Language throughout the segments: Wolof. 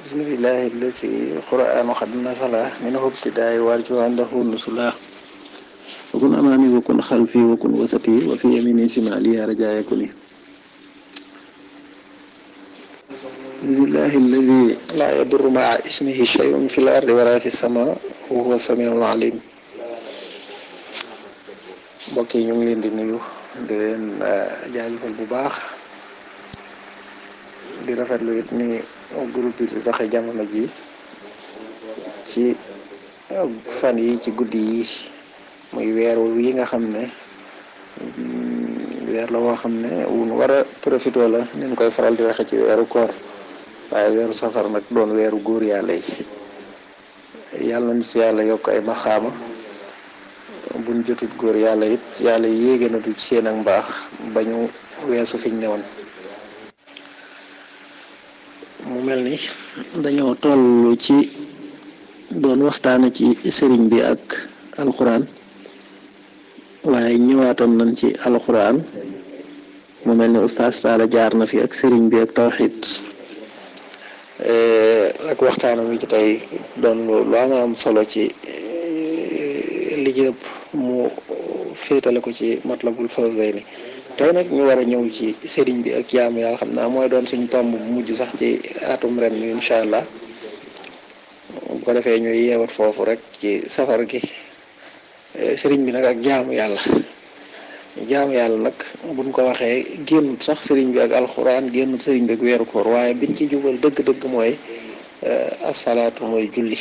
bismillahi allazi qur'anu qad nazala minhu ibtidaai warju andahu nusula wakun amaami wakun xalfi wakun wasati wa fi yamini simali ya raja yakuni bismillahi allazi la yadurru maa ismihi shay'un fil ardi wala fis sama wa huwa samiul alim. mbokk yi ñu ngi leen di nuyu di leen jaajëfal bu baax di rafetlu it ni groupe bi di doxe jamono ji ci fan yi ci guddi yi muy weer yi nga xam ne weer la woo xam ne wun war a profité la ni ñu koy faral di waxe ci weeru koor waaye weeru safar nag doon weeru góor yàlla yi yàlla nañu ci yàlla yokk ay maxaama buñ jotut góor yàlla it yàlla yéege na du ci seen ak mbaax ba ñu weesu fiñ newoon. mu mel ni dañoo toll ci doon waxtaane ci sëriñ bi ak alxuraan waaye ñëwaatoon nañ ci alxuraan mu mel ni oustaz Talla jaar na fi ak sëriñ bi ak tawxiid ak waxtaanam wi ci tey doon lu am solo ci li ci ëpp mu féetale ko ci Matlabul Fawzayni tey nag ñu war a ñëw ci sëriñ bi ak jaamu yàlla xam naa mooy doon suñu tomb bu mujj sax ci atum ren mi incha allah bu ko defee ñuy yeewat foofu rek ci safar gi sëriñ bi nag ak jaamu yàlla nag buñ ko waxee génnut sax sëriñ bi ak alxuraan génnut sëriñ bi ak weeru koor waaye biñ ci jubal dëgg-dëgg mooy asalaatu mooy julli.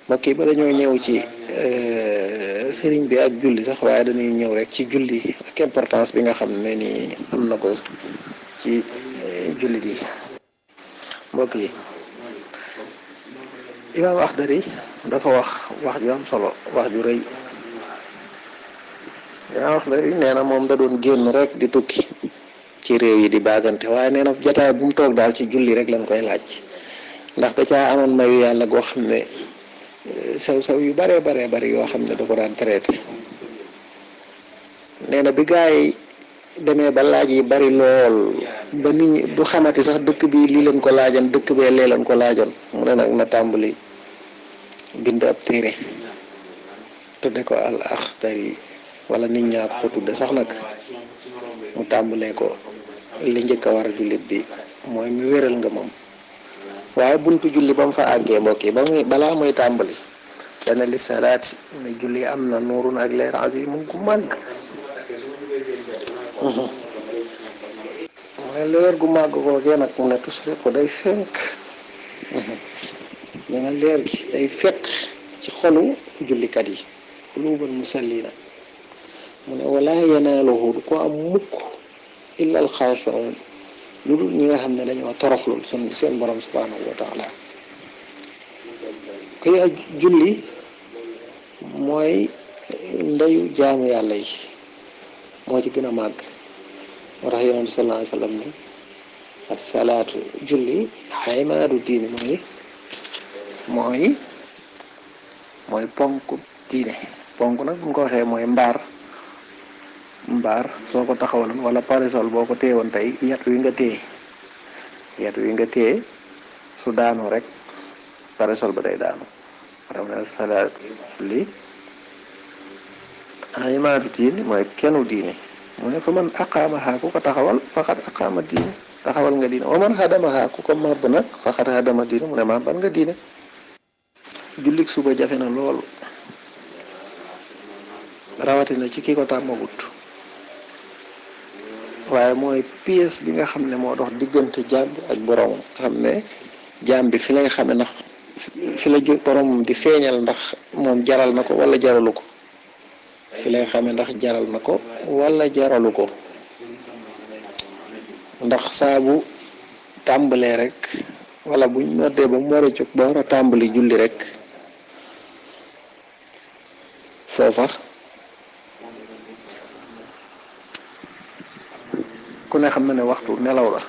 mbokk yi ba dañoo ñëw ci sëriñ bi ak julli sax waaye dañuy ñëw rek ci julli ak importance bi nga xam ne ni am na ko ci jullit yi. mbokk yi imaam Axdari dafa wax ju am solo wax ju rëy. imaam Axdari nee na moom da doon génn rek di tukki ci réew yi di baagante waaye nee na jataay bu mu toog daal ci julli rek lañ koy laaj ndax da caa amoon mayu yàlla goo xam ne sew yu bare yoo xam ne da ko daan traité. nee na bi gaa yi demee ba laaj yi bari lool ba nit ñi du xamati sax dëkk bi lii leen ko laajoon dëkk bee lee leen ko laajoon mu ne nag na tàmbali bind ab téere tudde ko al Axdari wala nit ñaa ko tudde sax nag mu tàmbalee ko li njëkk a war a jullit bi mooy mu wéral nga moom. waaye buntu julli ba mu fa àggee mbokk yi balaa muy tàmbali dana li salaati ne julli am na nuurun ak leer azimun gu màgg. mu ne leer gu màgg googee nag mu ne tusriqu day fenk mu ne leer gi day fekk ci xolu jullikat yi qulubal musallina mu ne wala yanaaluhu du ko am mukk illa al xaashi'un lu dul ñi nga xam ne dañoo toroxlul seen borom subhanahu wa taala. kuy ak julli mooy ndeyu jaamu yàlla yi moo ci gën a màgg moo tax yonent bi sallallahu alayhi wa sallam ne as-salaatu julli imaadu diine mooy ponk diine. ponk nag bu ñu ko waxee mooy mbaar soo ko taxawaloon wala parasol boo ko téewoon tey yat wi nga téye su daanoo rek parasol ba day daanu maanaam ne salaatu julli imaadu diine mooy kennu diine mu ne fa man aqaamaha ku ko taxawal faqad aqaama diine taxawal nga diine wa man hadamaha ku ko màbb nag faqad hadama diine mu ne màbbal nga diine. jullik suba jafe na lool rawatina ci ki ko tàmmagut waaye mooy pièce bi nga xam ne moo dox diggante jaam bi ak boromam nga xam ne jaam bi fi lay xame ndax fi la boromam di feeñal ndax moom jaral na ko wala jaralu ko fi lay xame ndax jaral na ko wala jaralu ko ndax saa bu tàmbalee rek wala buñ noddee ba mu war a jóg ba war a tàmbali julli rek foofa ku ne xam na ne waxtu nelaw la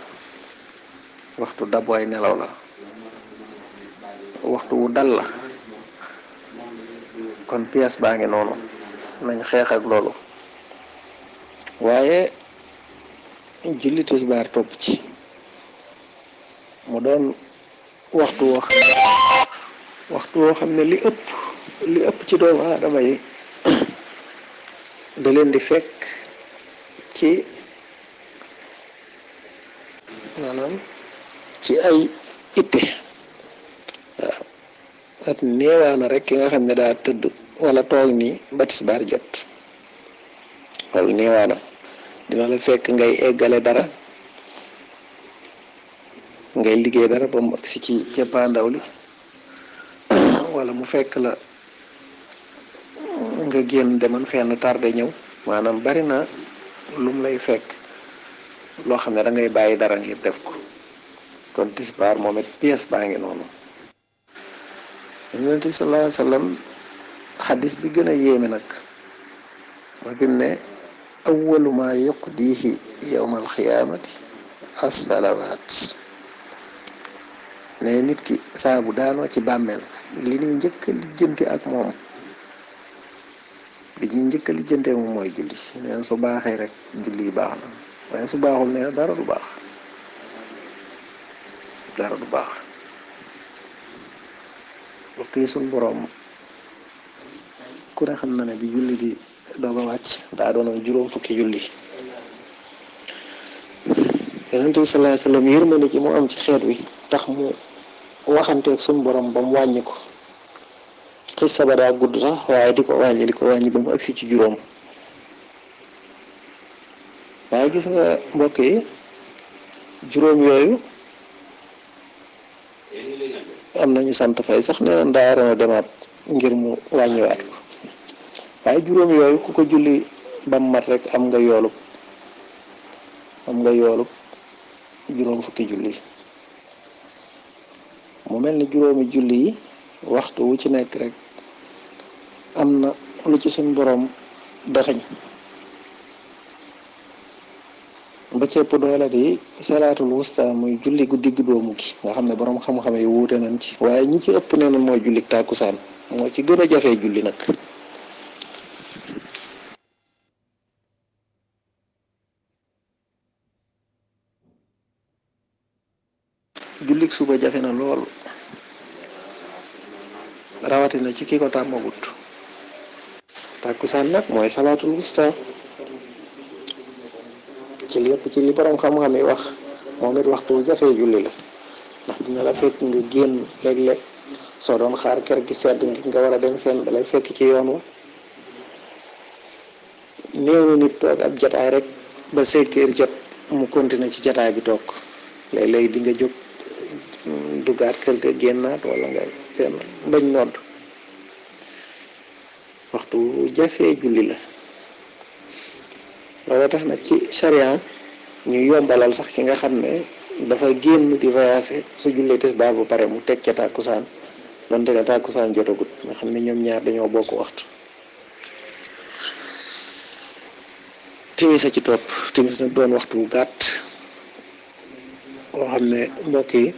waxtu dabwaay nelaw la waxtu wu dal la kon pièce baa ngi noonu nañ xeex ak loolu. waaye julli tisbaar topp ci mu doon waxtu woo xam ne li ëpp ci doomu aadama yi da leen di fekk ci maanaam ci ay itte. waaw at néewaana rek ki nga xam ne daa tëdd wala toog nii ba tisbaar jot loolu néewaana dina la fekk ngay eggale dara, ngay liggéey dara ba mu agsi ci cappaandaw li, wala mu fekk la nga génn deman fenn tardé ñëw. maanaam bari na lum lay fekk loo xam ne da ngay bàyyi dara ngir def ko. kon tisbaar moom it pièce baa ngi noonu. Yonent bi sallallahu alayhi wa sallam xadis bi gën a yéeme nag mooy bi mu ne awwalu maa yuqdihi yawma alxiyaamati assalawaat. ne nit ki saa bu daanoo ci bàmmeel li ñuy njëkk a lijjanti ak moom mooy julli. neen su baaxee rek julli baax na, waaye su baaxul ne dara du baax. bokk yi suñ boroom ku ne xam na ne bi julli di doog a wàcc daa doonoon juróom fukki julli. Yonent bi sallallahu alayhi wa sallam yërmande ci mu am ci xeet wi tax mu waxanteeg suñ borom ba mu wàññi ko. xissa ba daa gudd sax waaye di ko wàññi ba mu agsi ci juróom. waaye gis nga mbokk yi juróom yooyu am nañu sant fay sax nee na daa waroon a demaat ngir mu wàññiwaat ko, waaye juróom yooyu ku ko julli ba mu mat rek am nga yoolub juróom fukki julli. mu mel ni juróomi julli yi waxtu wu ci nekk rek am na lu ci suñ boroom daxañ. ba cëpp doole di salaatul wusta muy julli gu digg doomu gi nga xam ne boroom xam-xam yi wuute nañ ci, waaye ñi ci ëpp nee na mooy julli tàkkusaan moo ci gën a jafee julli nag. jullik suba jafe na lool rawatina ci ki ko tàmmagut. tàkkusaan nag mooy salaatul wusta ci lépp ci li borom xam-xam yi wax moom it waxtu wu jafee julli la, ndax dina la fekk nga génn léeg-léeg soo doon xaar kër gi sedd ngi nga war a dem fenn dalay fekk ci yoon wa. néew na nit toog ab jataay rek ba 5 heures jot mu continuer ci jataay bi toog. léeg-léeg di nga jóg duggaat kër ga génnaat wala nga fenn bañ nodd. waxtu wu jafee julli la. loolu tax nag ci charia ñu yombalal sax ki nga xam ne dafa génn di voyager su jullee tisbaar bu pare mu teg ca tàkkusaan donte ne tàkkusaan jotagut nga xam ne ñoom ñaar dañoo bokk waxtu. timis a ci topp. timis nag doon waxtu bu gàtt boo xam ne mbokk yi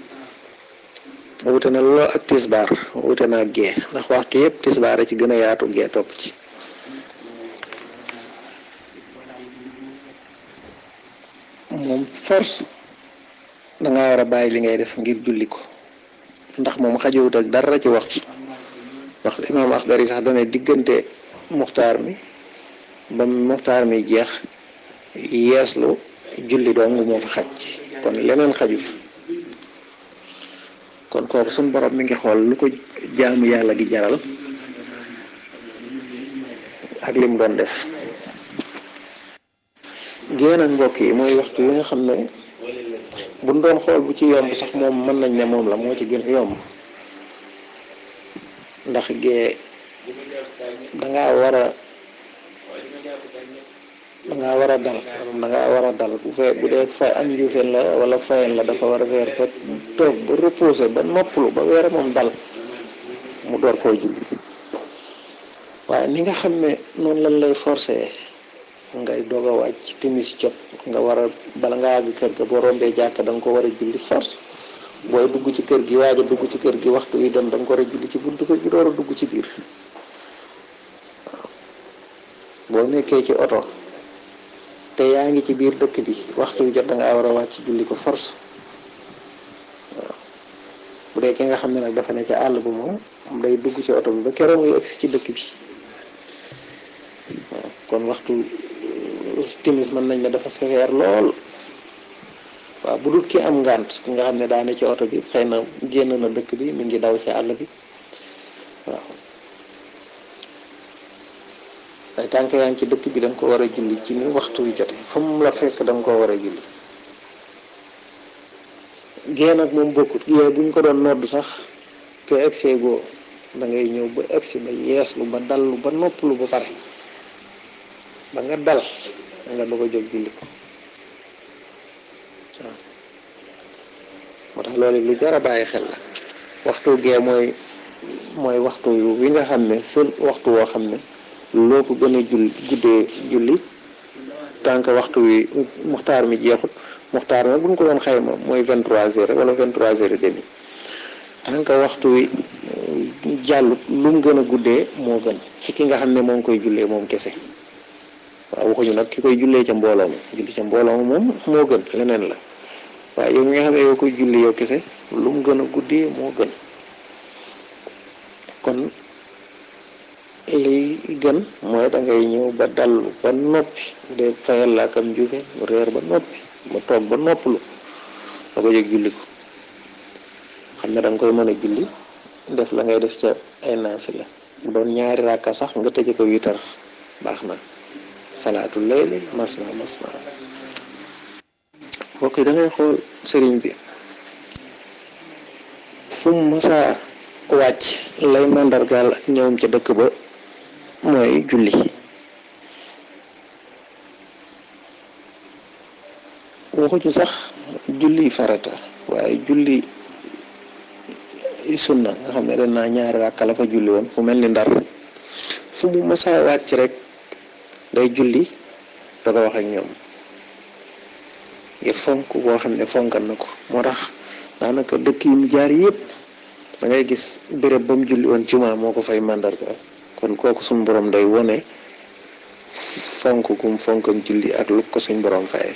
wute na lool ak tisbaar wute na ak gee ndax waxtu yëpp tisbaar a ci gën a yaatu gee topp ci. moom force dangaa war a bàyyi li ngay def ngir julli ko ndax moom xajowut ak dara ci waxtu. wax imaam Axdari sax dana diggante muxtaar mi ba muxtaar mi jeex yeeslu julli dong moo fa xaj, kon leneen xaju fa. kon kooku suñ borom mi ngi xool lu ko jaamu yàlla gi jaral ak lim doon def. génn ak mbokk yi mooy waxtu yi nga xam ne buñ doon xool bu ci yomb sax moom mën nañ ne moom la moo ci gën a yomb, ndax gee dangaa war a dal bu dee fay am njuufeen la wala fayen la dafa war a weer ba toog ba reposer ba noppalu ba weer moom dal mu door koo julli. waaye ni nga xam ne noonu lañ lay forcer ngay doog a wàcc timis jot nga war a bala nga àgg kër ga boo rombee jàkk da nga ko war a julli force. booy dugg ci kër gi waaj a dugg ci kër gi waxtu wi dem da nga ko war a julli ci buntu kër gi door a dugg ci biir. waaw boo nekkee ci oto te yaa ngi ci biir dëkk bi waxtu wi jot da ngaa war a wàcc julli ko force. waaw bu dee ki nga xam ne nag dafa ne ca àll ba moom day dugg ci oto bi ba keroog muy agsi ci dëkk bi. waaw kon waxtu timis mën nañ ne dafa sévère lool. waaw bu dul ki am ngànt nga xam ne daane ci oto bi xëy na génn na dëkk bi mi ngi daw ci àll bi waaw ay tànk yaa ngi ci dëkk bi da nga ko war a julli ci ni waxtu wi jote fu mu la fekk da nga ko war a julli. gée nag moom bokkut gée buñ ko doon nodd sax te egsee goo da ngay ñëw ba egsi ba yeeslu ba dallu ba noppalu ba pare ba nga dal nga doog a jóg julli ko waaw moo tax loolu lu jar a bàyyi xel la. waxtu gee mooy waxtu wi nga xam ne seul waxtu woo xam ne loo ko gën a guddee julli tànk waxtu wi muxtaar mi jeexut. muxtaar nag bu ñu ko doon xayma mooy 23h wala 23h30 tànk waxtu wi jàllut lu mu gën a guddee moo gën ci ki nga xam ne moo ngi koy jullee moom kese. waaw waxuñu nag ki koy jullee ca mbooloo ma julli ca mbooloo ma moom moo gën leneen la waaye yow mi nga xam ne yow koy julli yow kese lu mu gën a guddee moo gën. kon li gën mooy da ngay ñëw ba dal ba noppi de fayal laa kam njuufe mu reer ba noppi ba toog ba noppalu da ko jóg julli ko xam ne da nga koy mën a julli def la ngay def ca ay naafila bu doon ñaari rakka sax nga tëje ko witar baax na. salaatu layli masna masna mbokk yi da ngay xool sëriñ bi fu mu masaa wàcc lay mandargaal ak ñëwam ca dëkk ba mooy julli. waxuñu sax julli farata waaye julli sunna nga xam ne danaa ñaari rakka la fa julli woon fu mel ni Ndar fu mu masaa wàcc rek day julli da ko wax ak ñoom ngir fonk boo xam ne fonkal na ko. moo tax daanaka dëkk yi mu jaar yëpp da ngay gis béréb ba mu julli woon jumaa moo ko fay mandarga kon kooku suñ borom day wone fonk gum fonkam julli ak lu ko suñ borom faye.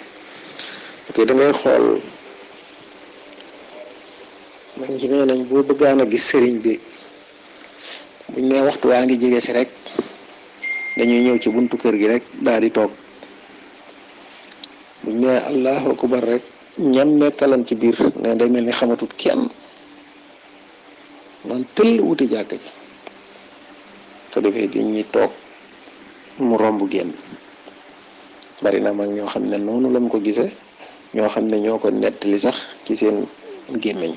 ok da ngay xool mag ñi nee nañ boo bëggaan a gis sëriñ bi buñ ne waxtu waa ngi jege si rek dañuy ñëw ci buntu kër gi rek daal di toog buñ ne allahu akbar rek ñam nekkalan ci biir ne day mel ni xamatut kenn man tëll wuti jàkk ji ko defee di ñuy toog mu romb génn. bari na mag ñoo xam ne noonu lañ ko gisee ñoo xam ne ñoo ko nettali sax ci seen gémmiñ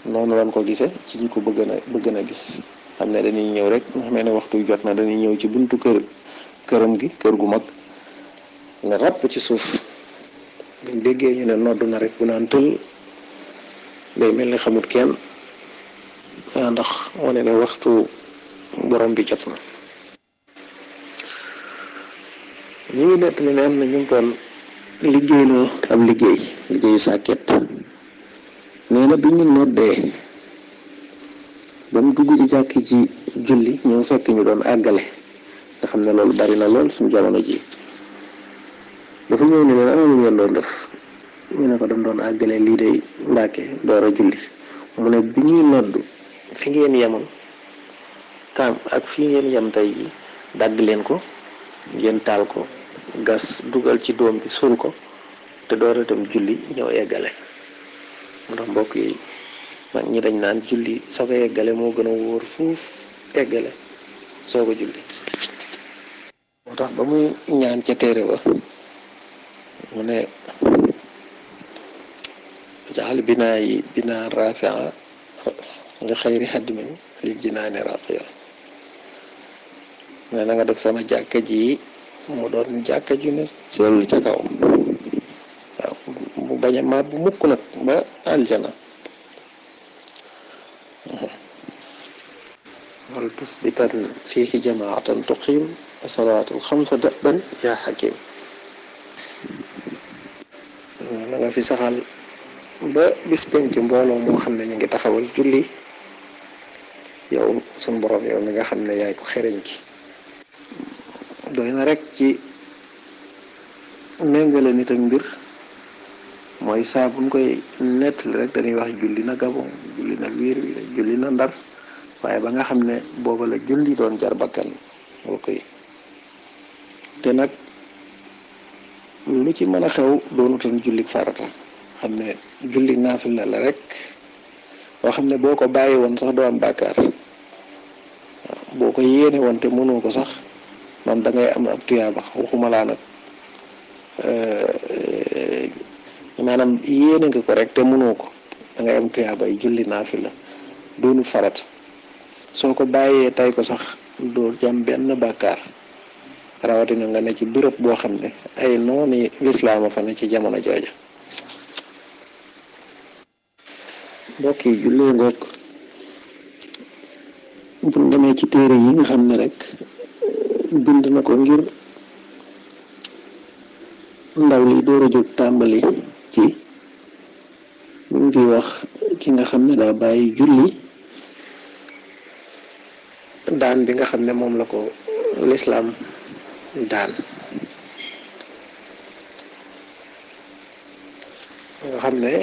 noonu lañ ko gisee ci ñi ko bëgg na gis xam ne dañuy ñëw rek nga xam ne waxtu jot na dañuy ñëw ci buntu këram gi kër gu mag nga ràpp ci suuf buñ déggee ñu ne nodd na rek bu naan tël day mel ni xamut kenn ndax wane ne waxtu borom bi jot na. ñu ngi nettali ne am na ñu doon liggéeyloo ab liggéeyu sàkket nee na bi ñu noddee ba mu dugg ci jàkk ji julli ñoo fekk ñu doon àggale nga xam ne loolu bari na lool suñu jamono ji dafa ñëw ne leen ana lu ngeen doon def ñu ne ko dañ doon àggale lii day Mbàkke door a julli mu ne bi ñuy nodd fi ngeen yemoon tam ak fi ngeen yem tey ji dagg leen ko ngeen taal ko gas dugal ci doom bi suul ko te door a dem julli ñëw eggale. moo tax mbokk yi mag ñi dañ naan julli soo ko eggale moo gën a wóor fuuf eggale soo ko julli. moo tax ba muy ñaan ca téere ba mu ne jaxal binaa yi binaa rafia nga xayri xaddimin lil jinaani raqia mu ne na nga def sama jàkka ji mu doon jàkka ju ne sell ca kaw waaw mu bañ a maat bu mukk nag ba aljana wal tusbitan fiihi jamaatan tuqiim salaatul xamsa daban yaa xakim na nga fi saxal ba bis penc mbooloo moo xam ne ñu ngi taxawal julli yow suñ borom yow mi nga xam ne yaay ko xereñ ki doy na rek ci méngale nit ak mbir mooy saa buñ koy nettali rek dañuy wax julli na Gabon julli na wiir wi julli na Ndar waaye ba nga xam ne booba la julli doon jar bakkan boo koy te nag lu ci mën a xew doonutoon julli farata xam ne julli naafila la rek boo xam ne boo ko bàyyi woon sax doo am bàkkaar boo ko yéene woon te mënoo ko sax man da ngay am ab tuyaaba waxuma laa nag maanaam yéene nga ko rek te mënoo ko da ngay am tuyaaba yi julli naafila doonu farat soo ko bàyyee tay ko sax doo jam benn bàkkaar rawatina nga ne ci bërëb boo xam ne ay nooni lislaama fa ne ci jamono jooja mbokk yi jullee ngoog buñ demee ci téere yi nga xam ne rek bind na ko ngir ndaw li door a jóg tàmbali ci ñu ngi fi wax ki nga xam ne daa bàyyi julli daan bi nga xam ne moom la ko lislaam daan nga xam ne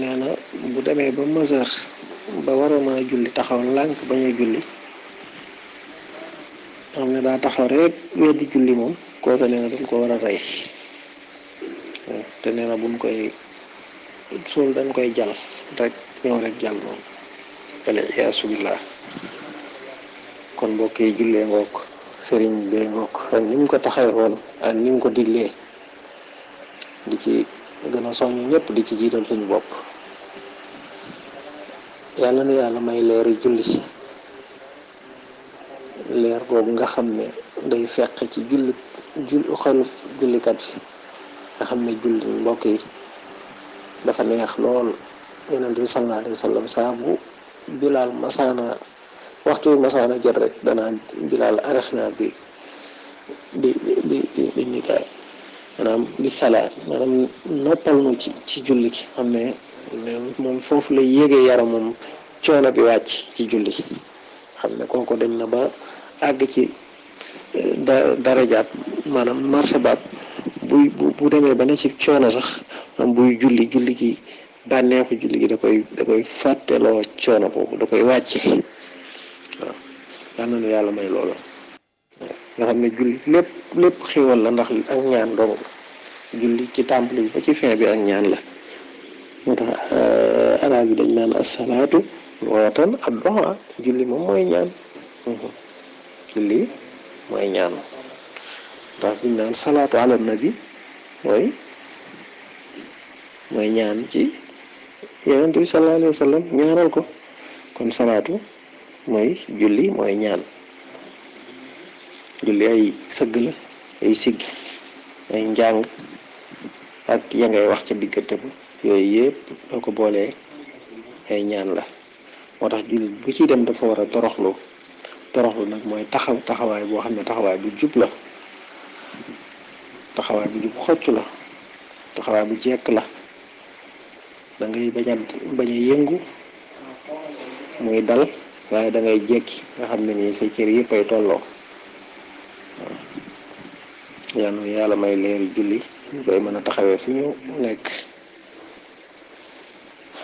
nee na bu demee ba mesure ba war a mën a julli taxaw lànk bañ a julli xam ne daa taxaw rek weddi julli moom kooku nee na dañ ko war a rey te nee na buñ koy suul dañ koy jal rek ñëw rek jal moom wala iyaasu billah kon mbokk yi jullee ngoog sëriñ bee ngoog ak ni mu ko taxawee woon ak ni mu ko diglee di ci gën a soññ ñëpp di ci jiital suñu bopp yàlla nu yàlla may leeri julli leer boobu nga xam ne day fekk ci xolu jullikat bi nga xam ne julli mbokk yi dafa neex lool yonent bi sallallahu alayhi wa sallam saa bu bilaal masaana waxtu bi masaana jot rek danaa bilaal arexna bi nikaay maanaam bi salaat maanaam noppal nu ci julli ki xam ne moom foofu la yéegee yaram moom coono bi wàcc ci julli xam ne kooku dem na ba àgg ci darajaat maanaam martabaat bu demee ba ne ci coono sax am buy julli gi bànneexu julli gi da koy fàtteloo coono boobu da koy wàcce waaw yal na nu yàlla may loolu nga xam ne julli lépp xéwal la ndax ak ñaan dong julli ci tàmbali bi ba ci fin bi ak ñaan la moo tax arab yi dañ naan asalaatu wootan ak doxa julli moom mooy ñaan julli mooy ñaan ndax buñ naan salaatu ala nabi mooy ñaan ci yonent bi sallallahu alayhi wa sallam ñaanal ko kon salaatu mooy julli mooy ñaan julli ay sëgg la ay siggi ay njàng ak ya ngay wax ca diggante ba yooyu yëpp doo ko boolee ay ñaan la moo tax julli bu ciy dem dafa war a toroxlu nag mooy taxawaay boo xam ne taxawaay bu jub la taxawaay bu jub xocc la taxawaay bu jekk la da ngay bañ a yëngu muy dal waaye da ngay jekki nga xam ne nii say cër yëpp ay tolloo waaw yàlla may leeru julli ñu koy mën a taxawee fu ñu nekk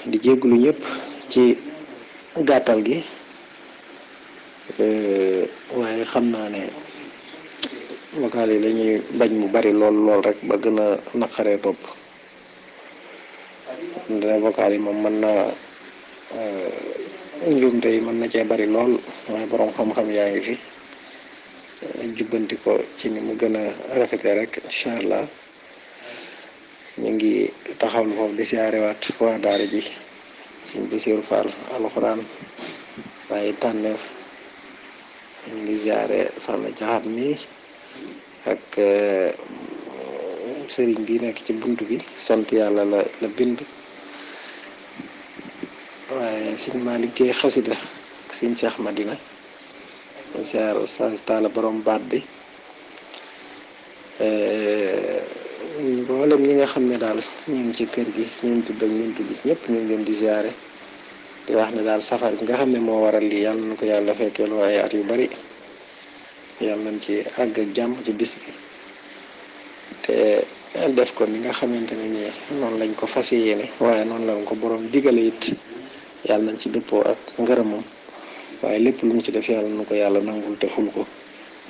di jégglu ñëpp ci gàttal gi waaye xam naa ne vocal yi lañuy bañ mu bari lool rek ba gën a naqaree topp dina vocal yi moom mën naa njuumte yi mën na cee bari lool waaye boroom xam-xam yaa ngi fi jubbanti ko ci ni mu gën a rafetee rek incha allah ñu ngi taxawlu foofu di siyaarewaat waa daara ji suñ Basiiru Fall alxuraan waaye tànneef ñu ngi siyaare soxna Jaxat mi ak sëriñ bi nekk ci bunt bi sant yàlla la bind waaye suñ maa liggéey xasida suñ Seex Madina siyaar Oustaz Talla borom baat bi mboolem ñi nga xam ne daal ñu ngi ci kër gi ñun tudd ak ñun tudd ñëpp ñu ngi leen di siyaare di wax ne daal safar bi nga xam ne moo waral lii yàlla na ko yàlla fekkeel waaye at yu bari yàlla nañ ci àgg ak jàmm ci bis bi te def ko ni nga xamante ne nii noonu lañ ko fas yéene waaye noonu lañ ko borom digale it yàlla nañ ci dëppoo ak ngërëmam waaye lépp lu ñu ci def yàlla na ko yàlla nangul te ful ko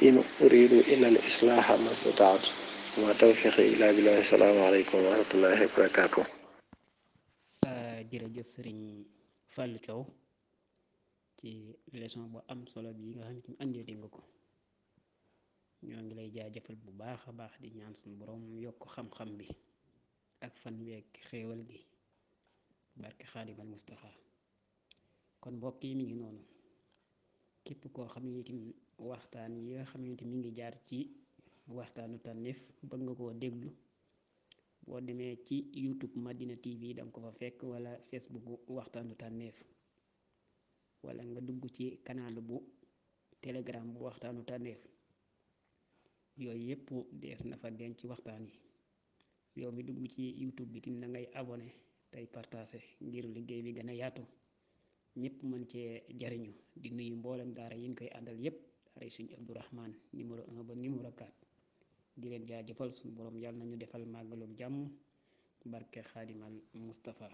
in uridu illa al islaha mastataatu ma tawfiqi illa billahi salaamaaleykum wa rahmatullahi wa barakaatu. jërëjëf sëriñ Fallou Thiaw ci leçon bu am solo bi nga xam ne andeeti nga ko ñoo ngi lay jaajëfal bu baax a baax di ñaan suñu borom yokk xam-xam bi ak fan week xéewal gi barke xaadimal Mustafa kon mbokk yi mi ngi noonu képp koo xam ne itam waxtaan yi nga xamante mi ngi jaar ci waxtaanu tànneef bëgg nga koo déglu boo demee ci YouTube Madina TV danga ko fa fekk wala Facebook waxtaanu tànneef wala nga dugg ci canal bu Telegram bu waxtaanu tànneef yooyu yépp dees na fa denc waxtaan yi yow mi dugg ci YouTube bi tim na ngay abonné tey partagé ngir liggéey bi gën a yaatu ñëpp mën cee jariñu di nuyu mboolem daara yi ñu koy àndal yépp daara yi suñu Abdourahman numéro 1 ba numéro 4 di leen jaajëfal suñu borom yàlla nañu defal màggalug jàmm barke xaadimal Mustafa